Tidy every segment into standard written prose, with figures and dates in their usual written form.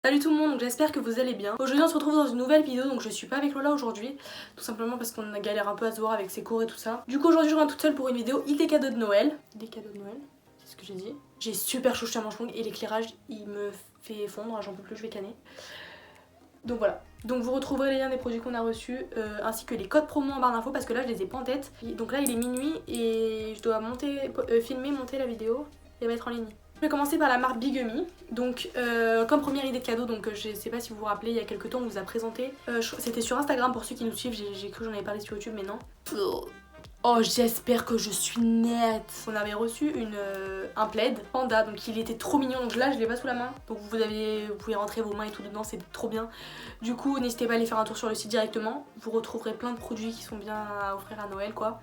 Salut tout le monde, donc j'espère que vous allez bien. Aujourd'hui on se retrouve dans une nouvelle vidéo, donc je suis pas avec Lola aujourd'hui, tout simplement parce qu'on galère un peu à se voir avec ses cours et tout ça. Du coup aujourd'hui je reviens toute seule pour une vidéo idée cadeaux de Noël. Idée cadeaux de Noël, c'est ce que j'ai dit. J'ai super chaud, je suis à manche longue et l'éclairage il me fait fondre, j'en peux plus, je vais canner. Donc voilà, donc vous retrouverez les liens des produits qu'on a reçus ainsi que les codes promo en barre d'infos parce que là je les ai pas en tête. Donc là il est minuit et je dois filmer, monter la vidéo et mettre en ligne. Je vais commencer par la marque Bigemy. Donc comme première idée de cadeau, donc je sais pas si vous vous rappelez, il y a quelques temps on vous a présenté, c'était sur Instagram pour ceux qui nous suivent, j'ai cru que j'en avais parlé sur YouTube mais non. Oh j'espère que je suis nette. On avait reçu un plaid panda, donc il était trop mignon, donc là je l'ai pas sous la main. Donc vous pouvez rentrer vos mains et tout dedans, c'est trop bien. Du coup n'hésitez pas à aller faire un tour sur le site directement. Vous retrouverez plein de produits qui sont bien à offrir à Noël quoi.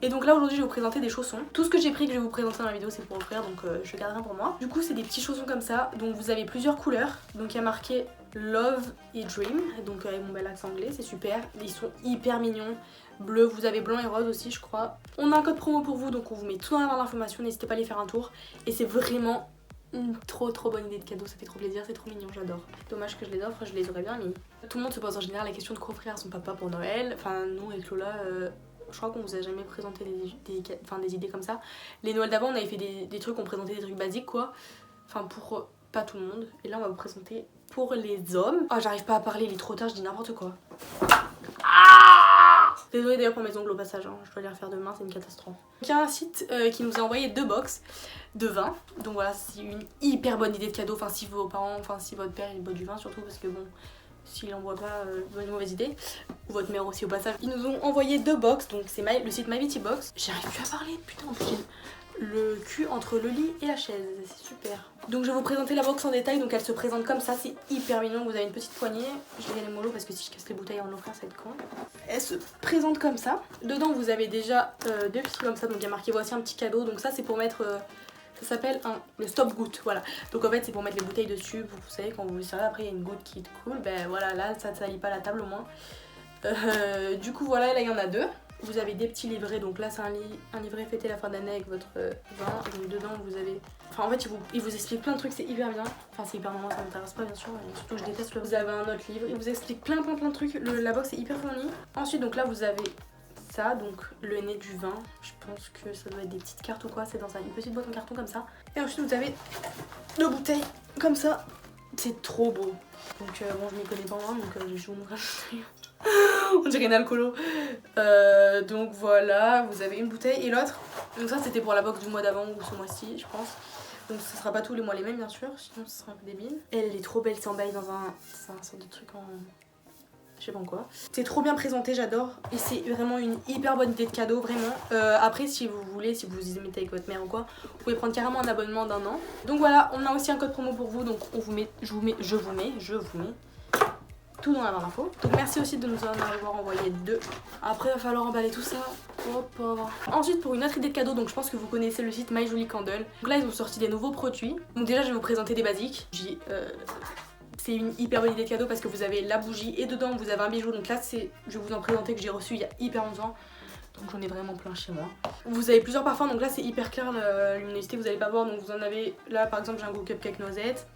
Et donc là aujourd'hui je vais vous présenter des chaussons. Tout ce que j'ai pris que je vais vous présenter dans la vidéo c'est pour offrir, donc je garde rien pour moi. Du coup c'est des petits chaussons comme ça, donc vous avez plusieurs couleurs. Donc il y a marqué Love et Dream, donc avec mon bel accent anglais, c'est super. Ils sont hyper mignons. Bleu, vous avez blanc et rose aussi je crois. On a un code promo pour vous, donc on vous met tout dans la barre d'informations, n'hésitez pas à aller faire un tour. Et c'est vraiment une trop bonne idée de cadeau, ça fait trop plaisir, c'est trop mignon, j'adore. Dommage que je les offre, je les aurais bien mis. Tout le monde se pose en général la question de quoi offrir à son papa pour Noël. Enfin nous avec Lola, je crois qu'on vous a jamais présenté des idées comme ça. Les Noëls d'avant on avait fait des trucs, on présentait des trucs basiques quoi. Enfin pour pas tout le monde. Et là on va vous présenter pour les hommes. Oh j'arrive pas à parler, il est trop tard, je dis n'importe quoi. Désolée d'ailleurs pour mes ongles au passage, hein. Je dois les refaire demain, c'est une catastrophe. Il y a un site qui nous a envoyé 2 box de vin. Donc voilà, c'est une hyper bonne idée de cadeau. Enfin si vos parents, enfin si votre père il boit du vin surtout parce que bon, s'il en boit pas, une mauvaise idée. Ou votre mère aussi au passage. Ils nous ont envoyé 2 box, donc c'est le site MyVitiBox. J'arrive plus à parler, putain en plus j'ai le cul entre le lit et la chaise, c'est super. Donc je vais vous présenter la box en détail, donc elle se présente comme ça, c'est hyper mignon, vous avez une petite poignée. Je vais y aller mollo parce que si je casse les bouteilles en offrant ça va être con. Elle se présente comme ça. Dedans vous avez déjà 2 petits comme ça, donc il y a marqué voici un petit cadeau, donc ça c'est pour mettre... ça s'appelle le stop goutte, voilà. Donc en fait c'est pour mettre les bouteilles dessus, vous savez quand vous les servez après il y a une goutte qui coule, ben voilà là ça ne salit pas la table au moins. Du coup voilà, là il y en a 2. Vous avez des petits livrets, donc là c'est un livret fêté la fin d'année avec votre vin. Donc dedans vous avez... Enfin en fait il vous explique plein de trucs, c'est hyper bien. Enfin c'est hyper marrant, ça m'intéresse pas bien sûr, mais surtout je déteste le... Vous avez un autre livre, il vous explique plein de trucs, la box est hyper fournie. Ensuite donc là vous avez ça, donc le nez du vin. Je pense que ça doit être des petites cartes ou quoi, c'est dans une petite boîte en carton comme ça. Et ensuite vous avez 2 bouteilles comme ça. C'est trop beau. Donc bon je m'y connais pas moi, donc je vous montre un truc. On dirait une alcoolo. Donc voilà, vous avez une bouteille et l'autre. Donc ça c'était pour la box du mois d'avant ou ce mois-ci je pense. Donc ce sera pas tous les mois les mêmes bien sûr, sinon ce sera un peu débile. Elle est trop belle, s'emballe dans un sorte de truc en... je sais pas en quoi. C'est trop bien présenté, j'adore. Et c'est vraiment une hyper bonne idée de cadeau, vraiment. Après si vous voulez, si vous y mettez avec votre mère ou quoi, vous pouvez prendre carrément un abonnement d'1 an. Donc voilà, on a aussi un code promo pour vous, donc on vous met, je vous mets tout dans la barre d'infos. Donc merci aussi de nous en avoir envoyé 2. Après il va falloir emballer tout ça. Oh pauvre. Ensuite pour une autre idée de cadeau, donc je pense que vous connaissez le site My Jolie Candle. Donc là ils ont sorti des nouveaux produits. Donc déjà je vais vous présenter des basiques. C'est une hyper bonne idée de cadeau parce que vous avez la bougie et dedans vous avez un bijou. Donc là je vais vous en présenter que j'ai reçu il y a hyper longtemps. Donc j'en ai vraiment plein chez moi. Vous avez plusieurs parfums, donc là c'est hyper clair la luminosité, vous allez pas voir. Donc vous en avez, là par exemple j'ai un goût cupcake noisette.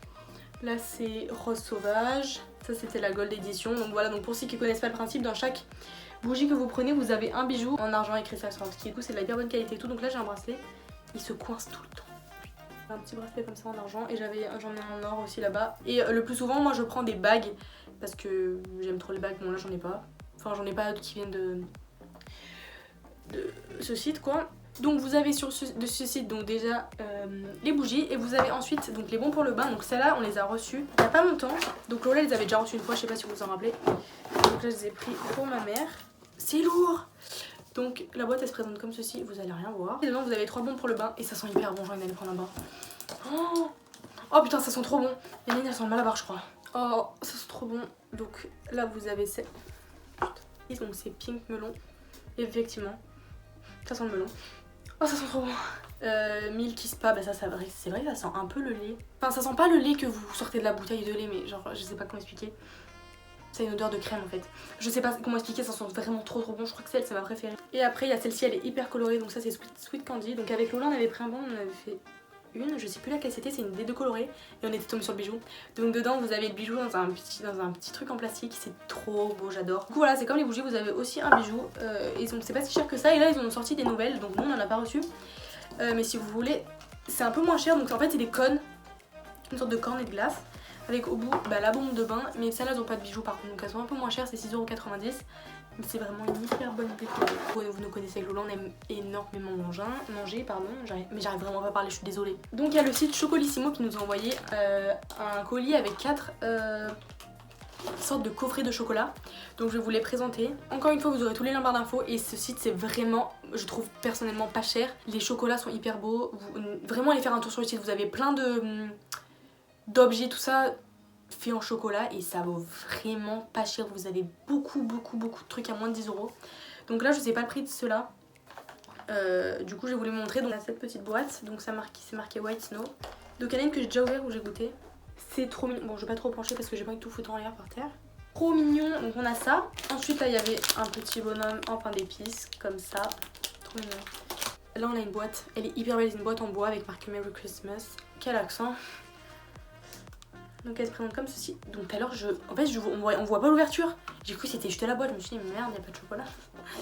Là c'est rose sauvage. Ça c'était la gold édition. Donc voilà, donc pour ceux qui connaissent pas le principe, dans chaque bougie que vous prenez vous avez un bijou en argent et cristal Swarovski. Du coup c'est de la hyper bonne qualité et tout. Donc là j'ai un bracelet, il se coince tout le temps. Un petit bracelet comme ça en argent et j'en ai un en or aussi là-bas. Et le plus souvent moi je prends des bagues parce que j'aime trop les bagues. Bon là j'en ai pas. Enfin j'en ai pas qui viennent de ce site quoi. Donc vous avez sur ce site donc déjà les bougies et vous avez ensuite donc les bons pour le bain. Donc celles-là on les a reçues il y a pas longtemps. Donc Lola les avait déjà reçues une fois, je sais pas si vous vous en rappelez. Donc là je les ai pris pour ma mère. C'est lourd. Donc la boîte elle se présente comme ceci, vous allez rien voir. Et dedans vous avez 3 bons pour le bain et ça sent hyper bon, j'ai envie d'aller prendre un bain. Oh putain ça sent trop bon. Les miennes elles sentent mal à barre je crois. Oh ça sent trop bon. Donc là vous avez cette... Donc c'est pink melon. Et effectivement ça sent le melon. Oh ça sent trop bon. Milky Spa, bah ça c'est vrai que ça sent un peu le lait. Enfin ça sent pas le lait que vous sortez de la bouteille de lait, mais genre je sais pas comment expliquer. C'est une odeur de crème en fait. Je sais pas comment expliquer, ça sent vraiment trop bon. Je crois que c'est ma préférée. Et après il y a celle-ci, elle est hyper colorée, donc ça c'est Sweet Candy. Donc avec Lola on avait pris un bon, on avait fait une, je sais plus laquelle c'était, c'est une des deux colorées et on était tombé sur le bijou. Donc dedans vous avez le bijou dans un petit truc en plastique, c'est trop beau, j'adore. Du coup voilà, c'est comme les bougies, vous avez aussi un bijou et donc c'est pas si cher que ça et là ils ont sorti des nouvelles donc nous on en a pas reçu. Mais si vous voulez, c'est un peu moins cher donc en fait c'est des cônes, une sorte de cornet de glace avec au bout la bombe de bain, mais celles-là elles ont pas de bijoux par contre donc elles sont un peu moins chères, c'est 6,90 €. C'est vraiment une hyper bonne idée. Vous nous connaissez avec Lola, on aime énormément manger, mais j'arrive vraiment pas à parler, je suis désolée. Donc il y a le site Chocolissimo qui nous a envoyé un colis avec 4 sortes de coffrets de chocolat. Donc je vais vous les présenter. Encore une fois vous aurez tous les liens en barre d'infos et ce site c'est vraiment, je trouve personnellement pas cher. Les chocolats sont hyper beaux, vraiment allez faire un tour sur le site, vous avez plein d'objets, tout ça fait en chocolat et ça vaut vraiment pas cher. Vous avez beaucoup de trucs à moins de 10 €. Donc là je sais pas le prix de ceux-là. Du coup je vais vous les montrer. Donc on a cette petite boîte, donc c'est marqué White Snow. Donc il y en a une que j'ai déjà ouvert où j'ai goûté. C'est trop mignon. Bon je vais pas trop pencher parce que j'ai pas envie de tout foutre en l'air par terre. Trop mignon, donc on a ça. Ensuite là il y avait un petit bonhomme en pain d'épices comme ça. Trop mignon. Là on a une boîte, elle est hyper belle, c'est une boîte en bois avec marqué Merry Christmas. Quel accent. Donc elle se présente comme ceci. Donc tout à l'heure, on voit pas l'ouverture. J'ai cru que c'était juste la boîte. Je me suis dit merde, il n'y a pas de chocolat.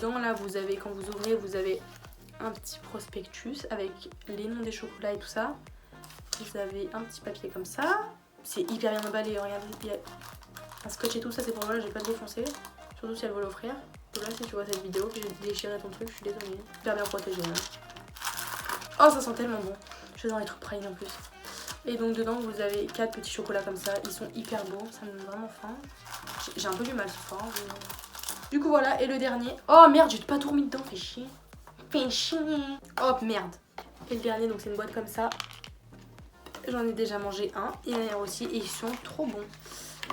Donc là, vous avez, quand vous ouvrez, vous avez un petit prospectus avec les noms des chocolats et tout ça. Vous avez un petit papier comme ça. C'est hyper bien emballé. Regardez, il y a un scotch et tout ça. C'est pour moi, j'ai pas défoncé. Surtout si elle veut l'offrir. Donc là, si tu vois cette vidéo, que j'ai déchiré ton truc, je suis désolée. Hyper bien protégé. Oh, ça sent tellement bon. Je suis dans les trucs pralines en plus. Et donc dedans vous avez 4 petits chocolats comme ça, ils sont hyper beaux, ça me donne vraiment faim. J'ai un peu du mal ce soir. Du coup voilà, et le dernier. Oh merde, j'ai pas tout remis dedans, fais chier. Fais chier. Oh merde. Et le dernier, donc c'est une boîte comme ça. J'en ai déjà mangé un, et il y en a aussi, et ils sont trop bons.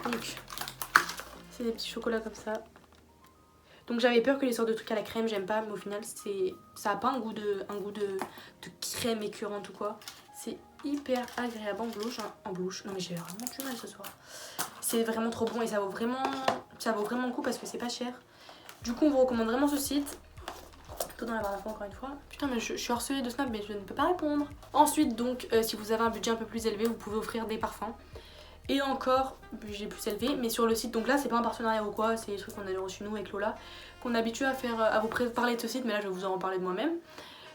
Donc c'est des petits chocolats comme ça. Donc j'avais peur que les sortes de trucs à la crème, j'aime pas, mais au final ça a pas un goût de crème écœurante ou quoi. C'est hyper agréable en bouche. Non mais j'ai vraiment du mal ce soir. C'est vraiment trop bon et ça vaut vraiment le coup parce que c'est pas cher. Du coup on vous recommande vraiment ce site. Tout dans la barre d'infos encore une fois. Putain mais je suis harcelée de Snap mais je ne peux pas répondre. Ensuite donc si vous avez un budget un peu plus élevé, vous pouvez offrir des parfums. Et encore, budget plus élevé, mais sur le site, donc là c'est pas un partenariat ou quoi, c'est des trucs qu'on a reçus nous avec Lola, qu'on est habitué à faire, à vous parler de ce site, mais là je vais vous en reparler de moi-même.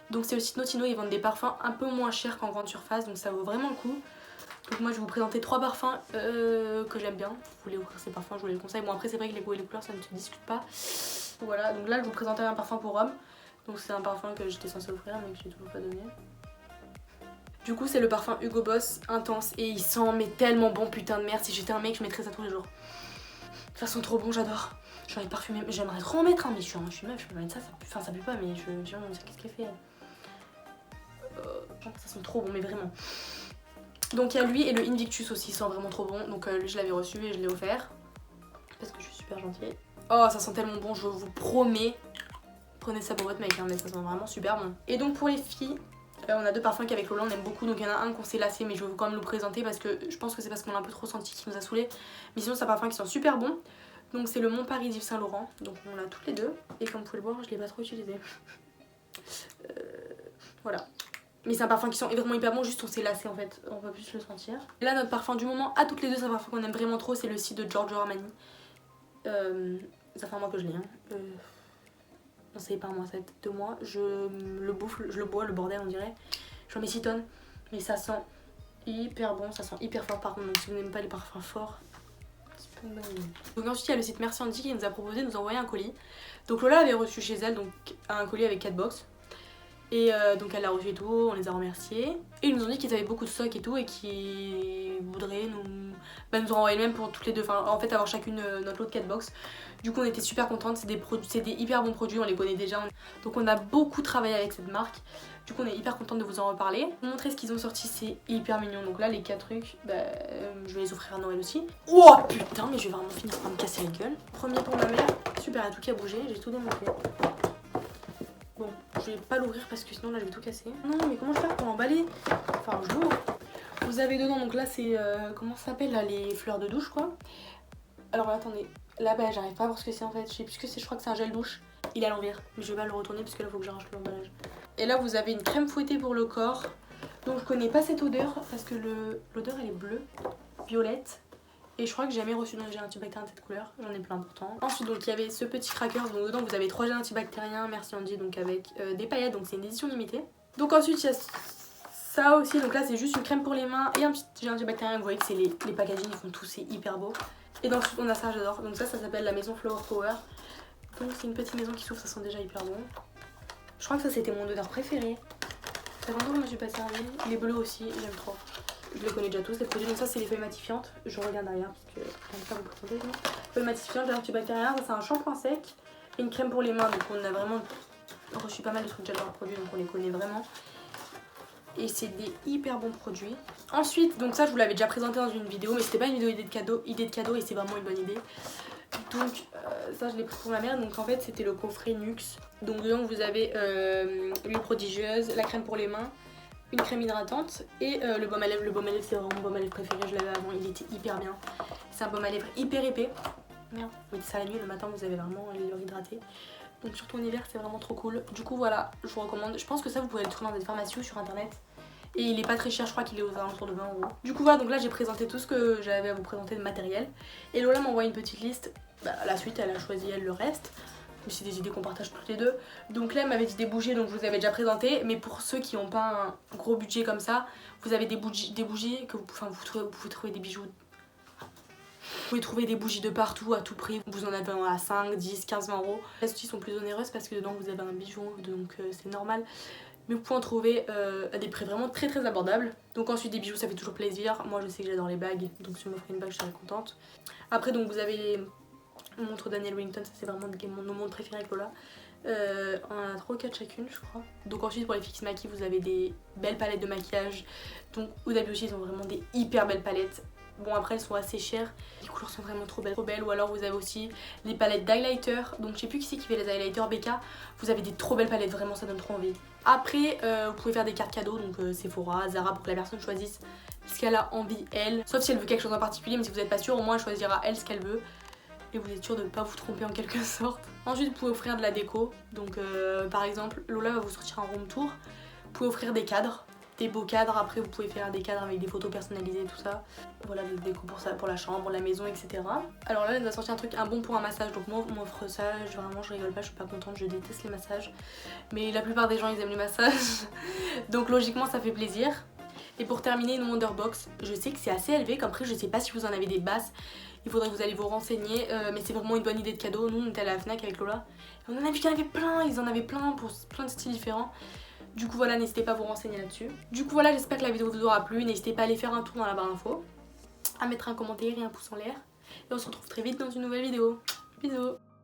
Donc c'est le site Notino, ils vendent des parfums un peu moins chers qu'en grande surface, donc ça vaut vraiment le coup. Donc moi je vais vous présenter 3 parfums que j'aime bien. Vous voulez offrir ces parfums, je vous les conseille. Bon après c'est vrai que les goûts et les couleurs ça ne se discute pas. Voilà, donc là je vous présentais un parfum pour homme. Donc c'est un parfum que j'étais censée offrir mais que j'ai toujours pas donné. Du coup c'est le parfum Hugo Boss Intense et il sent mais tellement bon, putain de merde. Si j'étais un mec je mettrais ça tous les jours. De toute façon trop bon, j'adore. J'ai envie de parfumer, j'aimerais trop en mettre un mais je suis meuf, je peux mettre ça, ça pue pas mais je vais me dire qu'est-ce qu'elle fait. Ça sent trop bon mais vraiment. Donc il y a lui et le Invictus aussi, il sent vraiment trop bon. Donc lui je l'avais reçu et je l'ai offert. Parce que je suis super gentille. Oh ça sent tellement bon, je vous promets. Prenez ça pour votre mec hein, mais ça sent vraiment super bon. Et donc pour les filles, on a 2 parfums qu'avec Lola on aime beaucoup. Donc il y en a un qu'on s'est lassé mais je vais quand même le présenter parce que je pense que c'est parce qu'on l'a un peu trop senti qui nous a saoulé. Mais sinon c'est un parfum qui sent super bon. Donc c'est le Mont Paris d'Yves Saint Laurent. Donc on l'a toutes les deux. Et comme vous pouvez le voir je l'ai pas trop utilisé. Voilà. Mais c'est un parfum qui sent vraiment hyper bon, juste on s'est lassé en fait, on va plus le sentir. Et là notre parfum du moment à toutes les deux, c'est un parfum qu'on aime vraiment trop, c'est le site de Giorgio Armani. Ça fait un mois que je l'ai. Non c'est pas un mois, ça fait 2 mois. Je le bois, le bordel on dirait. J'en mets 6 tonnes. Mais ça sent hyper bon, ça sent hyper fort par contre, donc si vous n'aimez pas les parfums forts, c'est pas une bonne idée. Donc ensuite il y a le site Merci Andy qui nous a proposé de nous envoyer un colis. Donc Lola avait reçu chez elle donc un colis avec 4 box. Et donc elle l'a reçu et tout, on les a remerciés. Et ils nous ont dit qu'ils avaient beaucoup de stock et tout et qu'ils voudraient nous renvoyer le même pour toutes les deux. Enfin en fait avoir chacune notre lot de 4 box. Du coup on était super contentes, c'est des hyper bons produits, on les connaît déjà. Donc on a beaucoup travaillé avec cette marque. Du coup on est hyper contente de vous en reparler. Vous montrer ce qu'ils ont sorti, c'est hyper mignon. Donc là les 4 trucs, je vais les offrir à Noël aussi. Oh putain mais je vais vraiment finir par me casser la gueule. Premier pour ma mère, super, il y a tout qui a bougé, j'ai tout démonté. Bon, je vais pas l'ouvrir parce que sinon là je vais tout casser. Non mais comment je fais pour l'emballer? Enfin je l'ouvre. Vous avez dedans donc là c'est comment ça s'appelle là, les fleurs de douche quoi. Alors là, attendez, là j'arrive pas à voir ce que c'est en fait. Je sais plus ce que c'est, je crois que c'est un gel douche. Il est à l'envers, mais je vais pas le retourner parce que là faut que j'arrache l'emballage. Et là vous avez une crème fouettée pour le corps. Donc je connais pas cette odeur parce que l'odeur elle est bleue, violette. Et je crois que j'ai jamais reçu de gel antibactérien de cette couleur, j'en ai plein pourtant. Ensuite donc il y avait ce petit cracker, donc dedans vous avez 3 gels antibactériens, merci Andy, donc avec des paillettes, donc c'est une édition limitée. Donc ensuite il y a ça aussi, donc là c'est juste une crème pour les mains et un petit gel antibactérien, vous voyez que c'est les packaging, ils font tous, c'est hyper beau. Et donc ensuite on a ça, j'adore, donc ça s'appelle la maison Flower Power. Donc c'est une petite maison qui s'ouvre, ça sent déjà hyper bon. Je crois que ça c'était mon odeur préférée. Ça fait longtemps que je me suis pas servi, les bleus aussi, j'aime trop. Je les connais déjà tous les produits, donc ça c'est les feuilles matifiantes, je regarde derrière parce que je ne pas vous présenter. Feuilles matifiantes, gel antibactérien, ça c'est un shampoing sec et une crème pour les mains, donc on a vraiment reçu pas mal de trucs déjà dans le produit, donc on les connaît vraiment. Et c'est des hyper bons produits. Ensuite, donc ça je vous l'avais déjà présenté dans une vidéo, mais c'était pas une vidéo idée de cadeau et c'est vraiment une bonne idée. Donc ça je l'ai pris pour ma mère, donc en fait c'était le coffret Nuxe. Donc dedans vous avez l'huile prodigieuse, la crème pour les mains, une crème hydratante et le baume à lèvres. Le baume à lèvres c'est vraiment mon baume à lèvres préféré, je l'avais avant, il était hyper bien. C'est un baume à lèvres hyper épais. Merde, vous mettez ça la nuit, le matin vous avez vraiment les lèvres hydratées. Donc surtout en hiver c'est vraiment trop cool. Du coup voilà, je vous recommande. Je pense que ça vous pouvez le trouver dans des pharmacies ou sur internet. Et il est pas très cher, je crois qu'il est aux alentours de 20 €. Du coup voilà, donc là j'ai présenté tout ce que j'avais à vous présenter de matériel. Et Lola m'a envoyé une petite liste. À la suite elle a choisi elle le reste. Mais c'est des idées qu'on partage toutes les deux. Donc là elle m'avait dit des bougies, donc je vous avais déjà présenté. Mais pour ceux qui n'ont pas un gros budget comme ça, vous avez des bougies que vous pouvez trouver des bijoux. Vous pouvez trouver des bougies de partout à tout prix. Vous en avez à 5, 10, 15, 20 €. Les outils sont plus onéreuses parce que dedans vous avez un bijou, donc c'est normal. Mais vous pouvez en trouver à des prix vraiment très très abordables. Donc ensuite des bijoux ça fait toujours plaisir. Moi je sais que j'adore les bagues, donc si on m'offre une bague je serais contente. Après donc vous avez les montres Daniel Wellington, ça c'est vraiment nos montres préférées avec Lola. On en a 3 ou 4 chacune je crois. Donc ensuite pour les fixes maquis vous avez des belles palettes de maquillage. Donc Huda Beauty ils ont vraiment des hyper belles palettes. Bon après elles sont assez chères, les couleurs sont vraiment trop belles. Ou alors vous avez aussi les palettes d'highlighter. Donc je sais plus qui c'est qui fait les highlighters, Becca. Vous avez des trop belles palettes, vraiment ça donne trop envie. Après vous pouvez faire des cartes cadeaux, donc Sephora, Zara, pour que la personne choisisse ce qu'elle a envie elle. Sauf si elle veut quelque chose en particulier, mais si vous n'êtes pas sûr, au moins elle choisira elle ce qu'elle veut. Et vous êtes sûr de ne pas vous tromper en quelque sorte. Ensuite vous pouvez offrir de la déco. Donc par exemple Lola va vous sortir un room tour. Vous pouvez offrir des cadres, des beaux cadres. Après vous pouvez faire des cadres avec des photos personnalisées, tout ça. Voilà, des déco pour ça, pour la chambre, la maison, etc. Alors là elle nous a sorti un truc, un bon pour un massage. Donc moi on m'offre ça, vraiment je rigole pas, je suis pas contente, je déteste les massages. Mais la plupart des gens ils aiment les massages. Donc logiquement ça fait plaisir. Et pour terminer une Wonderbox, je sais que c'est assez élevé comme prix, je sais pas si vous en avez des basses. Il faudrait que vous allez vous renseigner, mais c'est vraiment une bonne idée de cadeau. Nous on était à la Fnac avec Lola. Et on en a vu qu'il y en avait plein, ils en avaient plein pour plein de styles différents. Du coup voilà, n'hésitez pas à vous renseigner là-dessus. Du coup voilà, j'espère que la vidéo vous aura plu. N'hésitez pas à aller faire un tour dans la barre d'infos, à mettre un commentaire et un pouce en l'air. Et on se retrouve très vite dans une nouvelle vidéo. Bisous.